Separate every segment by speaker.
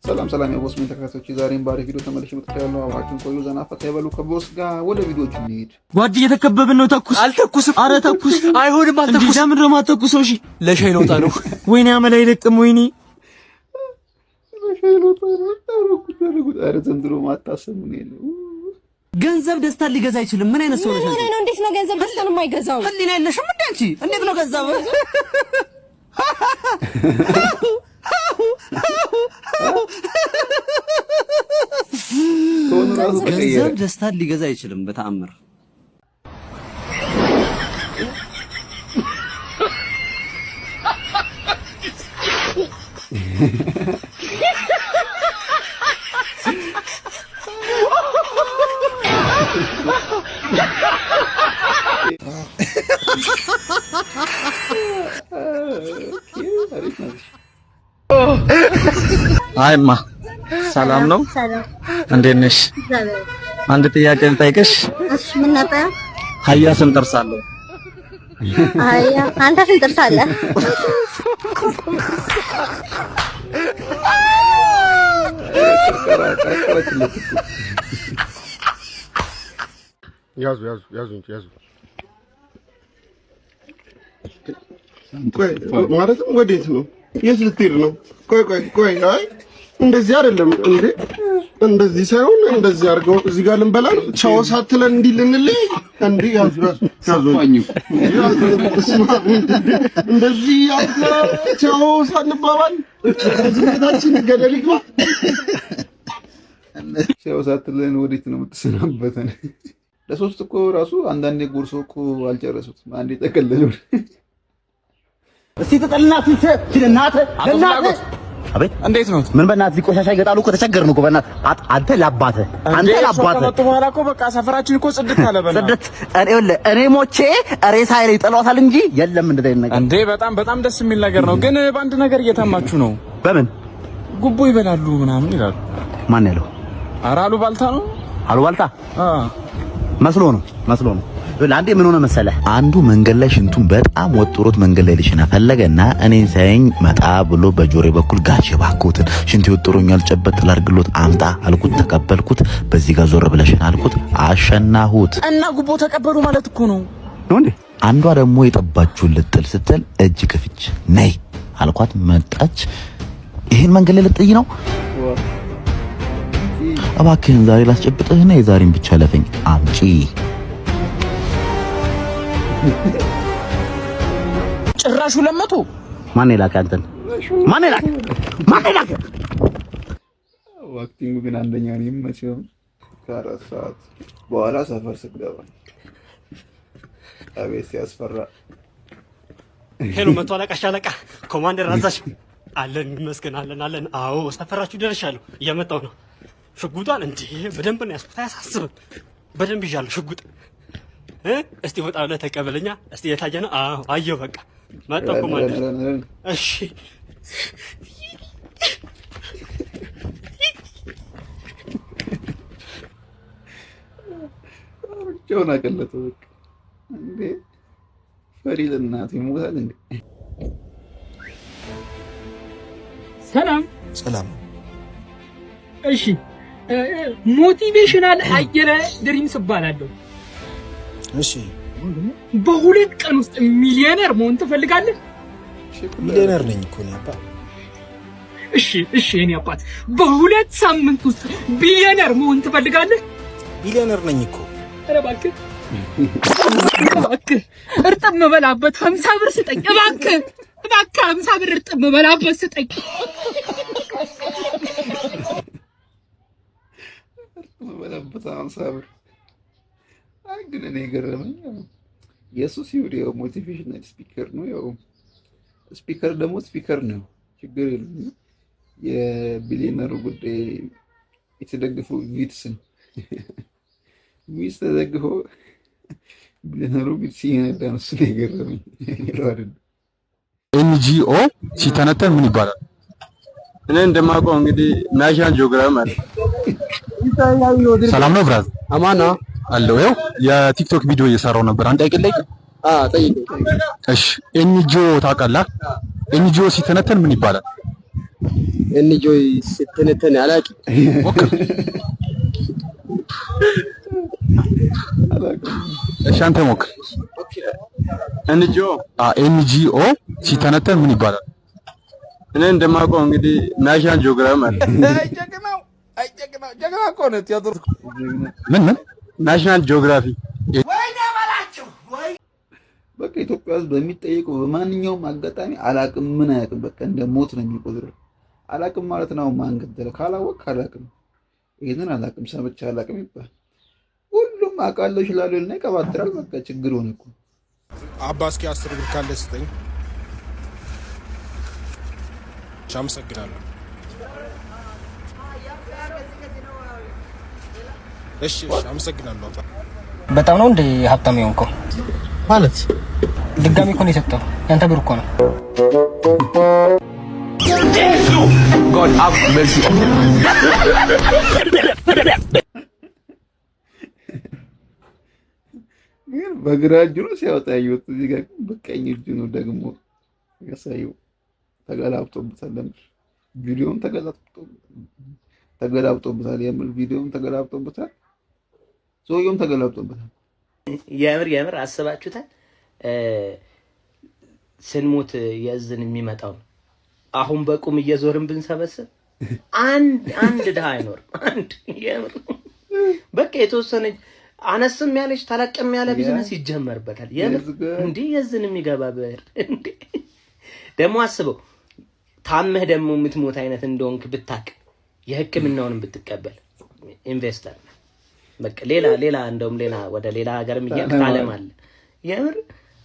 Speaker 1: ሰላም ሰላም የቦስ ምን ተከታታዮች ዛሬም ባሪ ቪዲዮ ተመልሼ መጥቻለሁ። አብራችሁን ቆዩ። ዘና ፈታ ይበሉ። ከቦስ ጋር ወደ ቪዲዮቹ እንሂድ።
Speaker 2: ጓድ እየተከበብን ነው። ተኩስ።
Speaker 3: አልተኩስም።
Speaker 2: አረ ተኩስ።
Speaker 3: አይሆንም። አልተኩስ።
Speaker 2: ለምን ነው የማትተኩሰው? እሺ
Speaker 3: ለሻይ ለውጣ ነው።
Speaker 2: ወይኔ አመል አይለቅም። ወይኔ
Speaker 1: ለሻይ ለውጣ ነው። አረ ዘንድሮ ማታሰሙ ነው።
Speaker 4: ገንዘብ ደስታ ሊገዛ አይችልም። ምን አይነት ሰው ነሽ?
Speaker 5: ምን ነው? እንዴት ነው ገንዘብ ደስታን የማይገዛው?
Speaker 4: ህሊና የለሽም እንዴ አንቺ? እንዴት ነው ገንዘብ ገንዘብ ደስታን ሊገዛ አይችልም በተአምር።
Speaker 2: አይማ ሰላም ነው? እንዴት ነሽ? አንድ ጥያቄ ልጠይቅሽ።
Speaker 6: እሺ ምን ነበር?
Speaker 2: ሀያ ስንት ጥርስ አለው?
Speaker 6: ሀያ አንተ ስንት ጥርስ አለ?
Speaker 7: ያዙ ቆይ ማለትም ወዴት ነው? የት ልትሄድ ነው? ቆይ አይ እንደዚህ አይደለም እንዴ! እንደዚህ ሳይሆን እንደዚህ አድርገው እዚህ ጋር ልንበላ ነው። ቻው ሳትለን እንዲህ ልንልኝ እንዴ! ያዙ እንደዚህ ቻው ሳንባባል ዝምታችን ገደል ይግባ።
Speaker 1: ቻው ሳትለን ወዴት ነው የምትሰናበተን? ለሶስት እኮ ራሱ አንዳንዴ ጎርሶ እኮ አልጨረሱትም። አንዴ ጠቀለለው።
Speaker 4: እስቲ ተጠልናት ለናተ አቤት
Speaker 2: እንዴት ነው?
Speaker 4: ምን በእናትህ ቆሻሻ ይገጣሉ እኮ ተቸገርን እኮ በእናትህ አንተ ላባትህ
Speaker 2: ከመጡ በኋላ እኮ በቃ ሰፈራችን እኮ ጽድት አለ።
Speaker 4: ጽድት እኔ ሞቼ ሬሳ ላይ ጥለዋታል እንጂ የለም እንደዚህ አይነት ነገር
Speaker 2: እንዴ። በጣም ደስ የሚል ነገር ነው። ግን በአንድ ነገር እየታማችሁ ነው።
Speaker 4: በምን
Speaker 2: ጉቦ ይበላሉ ምናምን ይላሉ።
Speaker 4: ማን ያለው?
Speaker 2: ኧረ አሉባልታ ነው።
Speaker 4: አሉባልታ መስሎ ነው። ለአንዴ ምን ሆነ መሰለህ፣ አንዱ መንገድ ላይ ሽንቱን በጣም ወጥሮት መንገድ ላይ ልሽና ፈለገና እኔን ሳይኝ መጣ ብሎ በጆሬ በኩል ጋሽ ባኩትን ሽንት ይወጥሮኛል ጨበጥ ላርግሎት አምጣ አልኩት። ተቀበልኩት። በዚህ ጋር ዞር ብለሽን አልኩት። አሸናሁት እና ጉቦ ተቀበሉ ማለት እኮ ነው እንዴ? አንዷ ደግሞ የጠባችውን ልጥል ስትል እጅ ክፍች ነይ አልኳት። መጣች። ይሄን መንገድ ላይ ልጥይ ነው እባክህን ዛሬ ላስጨብጥህ ነው። የዛሬን ብቻ ለፈኝ አምጪ።
Speaker 2: ጭራሹ ለመቶ
Speaker 1: ማን ይላክ አንተን? ማን ይላክ? ዋክቲንግ ግን አንደኛ ነው መቼም። ከአራት ሰዓት በኋላ ሰፈር ስትገባ አቤት ሲያስፈራ።
Speaker 3: ሄሎ መቶ አለቃ ሻለቃ ኮማንደር አዛዥ አለን ይመስገን አለን። አዎ ሰፈራችሁ ደርሻለሁ። እየመጣሁ ነው። ሽጉጧን እንዴ በደንብ ነው ያስኩት። አያሳስብም። በደንብ ይዣለሁ ሽጉጥ። እስቲ ወጣ ብለህ ተቀበለኛ። እስቲ የታየ ነው? አዎ አየሁ። በቃ መጣሁ ኮማንደር። እሺ
Speaker 1: ጆና ቀለጠ። በቃ እንዴ ፈሪድ እናት ይሞታል እንዴ?
Speaker 8: ሰላም።
Speaker 9: እሺ ሞቲቬሽናል አየለ ድሪምስ እባላለሁ።
Speaker 8: እሺ
Speaker 9: በሁለት ቀን ውስጥ ሚሊዮነር መሆን ትፈልጋለህ?
Speaker 8: ሚሊዮነር ነኝ እኮ ነው አባ።
Speaker 9: እሺ የኔ አባት በሁለት ሳምንት ውስጥ ቢሊዮነር መሆን ትፈልጋለህ?
Speaker 8: ሚሊዮነር ነኝ እኮ።
Speaker 9: ኧረ እባክህ እርጥብ መበላበት 50 ብር ስጠኝ እባክህ 50 ብር እርጥብ መበላበት ስጠኝ።
Speaker 1: መበላበት 50 ብር። ግን እኔ ገረመኝ። ኢየሱስ ይውዲው ሞቲቬሽናል ስፒከር ነው። ያው ስፒከር ደግሞ ስፒከር ነው፣ ችግር የለም። የቢሊዮነሩ ጉዳይ የተደገፈው ቪትስን ቪትስ ተደግፎ ቢሊዮነሩ ቪትስ ይነዳ ነው። እሱ ነው የገረመኝ።
Speaker 2: ኤንጂኦ ሲተነተን ምን ይባላል? እኔ እንደማውቀው እንግዲህ ናሽናል ጂኦግራፊ ማለት። ሰላም ነው ብራዝ? አማና አለው። ይኸው የቲክቶክ ቪዲዮ እየሰራው ነበር። አንተ አይቀለይ? ጠይቀኝ። እሺ ኤንጂኦ ታውቃለህ? ኤንጂኦ ሲተነተን ምን ይባላል? ኤንጆይ ስትንተን አላውቅም። እሺ አንተ ሞክር። ኤንጂኦ ሲተነተን ምን ይባላል? እኔ እንደማውቀው እንግዲህ ናሽናል ጂኦግራፊ ማለት
Speaker 8: ጀግና እኮ ነው ቲያትር
Speaker 2: ምን ናሽናል ጂኦግራፊ
Speaker 1: በቃ ኢትዮጵያ ውስጥ በሚጠየቀው በማንኛውም አጋጣሚ አላቅም ምን አያውቅም በቃ እንደ ሞት ነው የሚቆጥረው። አላቅም ማለት ነው ማን ገደለ ካላወቅ አላቅም፣ ይሄንን አላቅም ሰምቼ አላቅም ይባል። ሁሉም አውቃለሁ ይችላል እና ይቀባጥራል። በቃ ችግር ሆነ እኮ።
Speaker 8: አባ እስኪ 10 ብር ካለ ስጠኝ። አመሰግናለሁ። እሺ አመሰግናለሁ አባ።
Speaker 3: በጣም ነው እንደ ሀብታም የሆንከው ማለት ድጋሚ እኮ ነው የሰጠው። ያንተ ብር እኮ ነው።
Speaker 2: God have mercy.
Speaker 1: በግራ እጁ ነው ሲያወጣ ያየሁት። እዚህ ጋር በቀኝ እጁ ነው ደግሞ ያሳየው። ተገላብጦበታል። ለምን ቪዲዮውን ተገላብጦበታል። የምር ቪዲዮውን ተገላብጦበታል። ሰውየውም ተገላብጦበታል።
Speaker 10: የምር አስባችሁታል? ስንሞት የእዝን የሚመጣው አሁን በቁም እየዞርን ብንሰበስብ አንድ ድሃ አይኖርም። አንድ የምር በቃ የተወሰነ አነስም ያለች ተለቅም ያለ ቢዝነስ ይጀመርበታል። የምር እንዴ የዝን የሚገባ ብር እንዴ! ደግሞ አስበው ታመህ ደግሞ የምትሞት አይነት እንደሆንክ ብታቅ የሕክምናውንም ብትቀበል ኢንቨስተር በቃ ሌላ እንደውም ሌላ ወደ ሌላ ሀገርም እየሄድክ ታለም አለ። የምር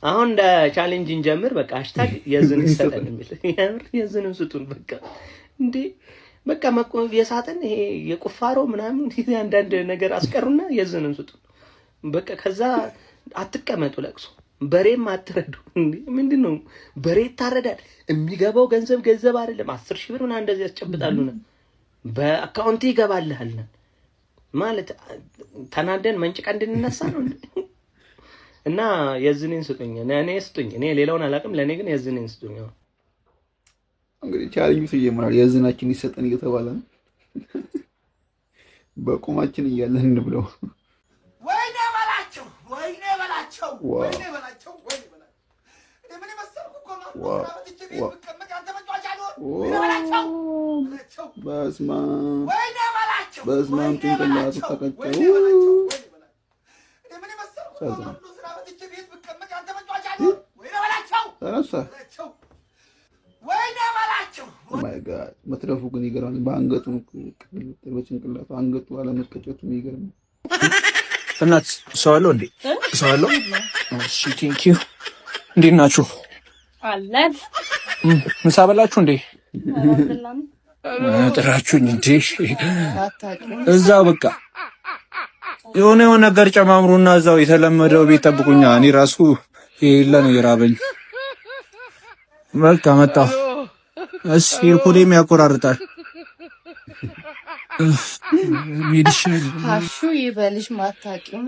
Speaker 10: አሁን እንደ ቻሌንጅ እንጀምር። በቃ ሃሽታግ የዝን ይሰጠን የሚል የምር የዝንም ስጡን በቃ እንዴ! በቃ የሳጥን ይሄ የቁፋሮ ምናምን አንዳንድ ነገር አስቀሩና የዝንም ስጡን በቃ። ከዛ አትቀመጡ ለቅሶ፣ በሬም አትረዱ። ምንድነው በሬ ይታረዳል። የሚገባው ገንዘብ አይደለም። 10,000 ብር ምናምን እንደዚህ ያስጨብጣሉና በአካውንት ይገባልሃል ማለት ተናደን መንጭቃ እንድንነሳ ነው። እና የዝኔን ስጡኝ፣ እኔ ሌላውን አላውቅም። ለኔ ግን የዝኔን ስጡኝ።
Speaker 1: እንግዲህ ቻሌንጁ ሲጀምራል። የዝናችን ይሰጠን እየተባለ ነው። በቁማችን እያለን እንብለው።
Speaker 11: ወይኔ በላቸው። ምን መሰልኩ እኮ ነው።
Speaker 1: በስመ አብ ጭንቅላቱ ተቀጨው። ተነሳ። ማይ ጋድ መትረፉ ግን ይገርማል። በአንገቱ በጭንቅላቱ አንገቱ አለመቀጨቱ ይገርም።
Speaker 12: እናት ሰው አለው እንዴ? ሰው አለው። እሺ ቴንክ ዩ። እንዴት ናችሁ?
Speaker 13: አለን።
Speaker 12: ምሳ በላችሁ እንዴ? ጥራችሁኝ እንዴ? እዛው በቃ የሆነ ነገር ጨማምሩና እዛው የተለመደው ቤት ጠብቁኛ። እኔ ራሱ የሌለ ነው የራበኝ። በቃ መጣሁ። እሺ ኮዴም ያቆራርጣል። ሜዲሽን
Speaker 13: አሹ ይበልሽ ማታቂም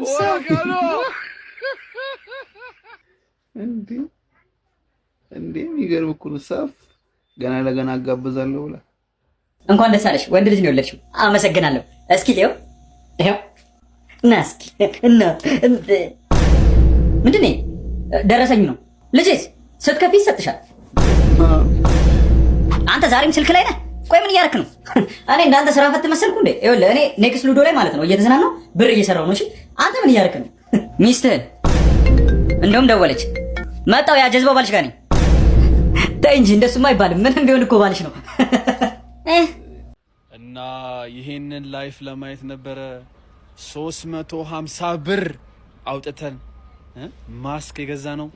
Speaker 1: እንዴ የሚገርም እኮ ነው። ሳፍ ገና ለገና አጋብዛለሁ ብላ
Speaker 14: እንኳን ደስ አለሽ። ወንድ ልጅ ነው የወለድሽው። አመሰግናለሁ። እስኪ ሊዮ ይሄው እና እስኪ እና ምንድን ነው ደረሰኝ ነው ልጄስ ስትከፊ ይሰጥሻል። አንተ ዛሬም ስልክ ላይ ነህ? ቆይ ምን እያደረክ ነው? እኔ እንዳንተ ስራ ፈት መሰልኩ እንዴ? ይኸውልህ እኔ ኔክስት ሉዶ ላይ ማለት ነው እየተዝናናው ብር እየሰራው ነው። እሺ አንተ ምን እያደረክ ነው? ሚስትህን እንደውም ደወለች። መጣው ያ ጀዝባው ባልሽ ጋር ነኝ። ተይ እንጂ እንደሱማ አይባልም። ምንም ቢሆን እኮ ባልሽ ነው።
Speaker 15: እና ይሄንን ላይፍ ለማየት ነበረ 350 ብር አውጥተን ማስክ የገዛ ነው።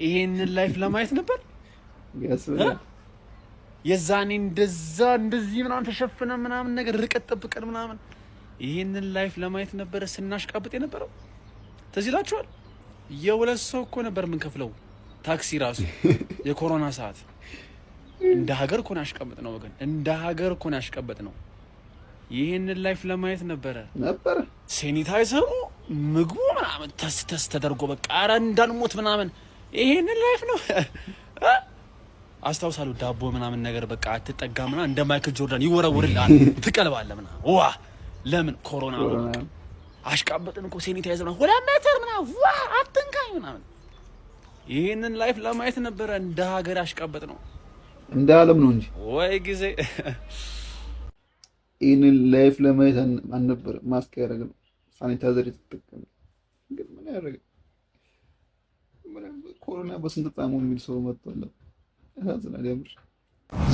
Speaker 15: ይሄንን ላይፍ ለማየት ነበር። የዛኔ እንደዚህ ምናምን ተሸፍነ ምናምን ነገር ርቀት ጠብቀን ምናምን ይሄንን ላይፍ ለማየት ነበረ ስናሽቃብጥ የነበረው። ትዝ ይላችኋል? የሁለት ሰው እኮ ነበር የምንከፍለው ታክሲ ራሱ የኮሮና ሰዓት። እንደ ሀገር እኮ ነው ያሽቀበጥ ነው ወገን፣ እንደ ሀገር እኮ ነው ያሽቀበጥ ነው። ይሄንን ላይፍ ለማየት ነበረ ሴኒታይዘሩ ምግቡ ምናምን ተስ ተደርጎ በቃ ኧረ እንዳንሞት ምናምን። ይሄንን ላይፍ ነው አስታውሳለሁ ዳቦ ምናምን ነገር በቃ አትጠጋ ምናምን እንደ ማይክል ጆርዳን ይወረውርልሃል ትቀልባለህ ምናምን ዋ ለምን ኮሮና ነው አሽቃበጥን እኮ ሴኒታይዘር ነው 2 ሜትር ምናምን ዋ አትንካኝ ምናምን ይሄንን ላይፍ ለማየት ነበረ እንደ ሀገር አሽቃበጥ ነው
Speaker 1: እንደ ዓለም ነው እንጂ
Speaker 15: ወይ ጊዜ
Speaker 1: ይሄንን ላይፍ ለማየት አልነበረ ማስክ ያደረገ ሳኒታይዘር የተጠቀመ ግን ምን ያደረገ ኮሮና በስንት ጣሙ የሚል ሰው መጥቷል። ያሳዝናል የምር።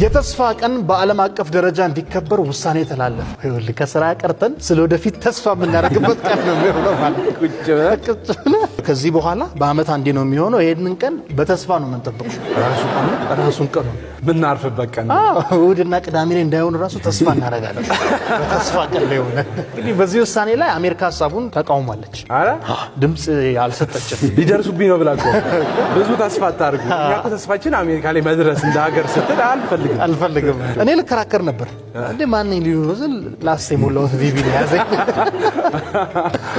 Speaker 16: የተስፋ ቀን በዓለም አቀፍ ደረጃ እንዲከበር ውሳኔ ተላለፈ። ይኸውልህ ከስራ ቀርተን ስለወደፊት ተስፋ የምናደርግበት ቀን ነው የሚሆነው ማለት ከዚህ በኋላ በአመት አንዴ ነው የሚሆነው። ይሄንን ቀን በተስፋ ነው የምንጠብቀው። ራሱን ቀኑ
Speaker 12: ምናርፍበት ቀን
Speaker 16: እሑድና ቅዳሜ ላይ እንዳይሆን ራሱ ተስፋ እናደርጋለን። በተስፋ ቀን ላይ ሆነ እንግዲህ በዚህ ውሳኔ ላይ አሜሪካ ሀሳቡን ተቃውማለች። አረ ድምጽ አልሰጠችም።
Speaker 12: ሊደርሱብኝ ነው ብላችሁ ብዙ ተስፋ አታርጉ። እኛ እኮ ተስፋችን አሜሪካ ላይ መድረስ እንደ ሀገር ስትል አልፈልግም።
Speaker 16: እኔ ልከራከር ነበር እንዴ ማን ሊሆን ላስቴ ሞላው ቲቪ ላይ ያዘኝ።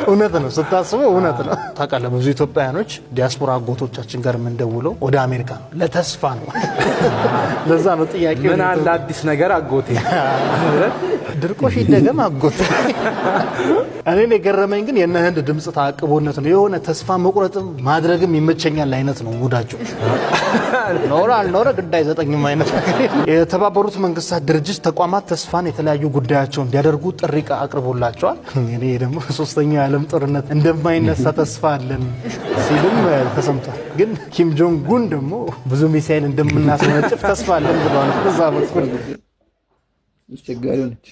Speaker 16: እውነት ነው ስታስበው እውነት ነው። ታውቃለህ ብዙ ኢትዮጵያውያኖች ዲያስፖራ አጎቶቻችን ጋር የምንደውለው ወደ አሜሪካ ነው ለተስፋ ነው። ለዛ ነው ጥያቄ
Speaker 12: ምን አለ አዲስ ነገር አጎቴ
Speaker 16: ድርቆሽ ይደገም አጎቴ። እኔን የገረመኝ ግን የነ ህንድ ድምጽ ታቅቦነት ነው። የሆነ ተስፋ መቁረጥም ማድረግም ይመቸኛል አይነት ነው ሙዳቸው። ኖር አልኖረ ግዳይ ዘጠኝም አይነት። የተባበሩት መንግስታት ድርጅት ተቋማት ተስፋን የተለያዩ ጉዳያቸውን እንዲያደርጉ ጥሪ አቅርቦላቸዋል። እኔ ደግሞ ሶስተኛው የዓለም ጦርነት እንደማይነሳ ተስፋ አለን ሲልም ተሰምቷል። ግን ኪም ጆንግ ኡን ደግሞ ብዙ ሚሳኤል እንደምናስወነጭፍ ተስፋ አለን ብለዋል። በዛ በኩል
Speaker 1: አስቸጋሪ ሆነች።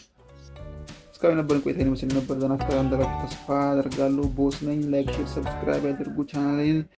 Speaker 1: እስካሁን የነበረን ቆይታ ይመስል ነበር። ዘና ፈታ እንዳላችሁ ተስፋ አደርጋለሁ። ቦስ ነኝ። ላይክ፣ ሼር፣ ሰብስክራይብ ያድርጉ ቻናሌን።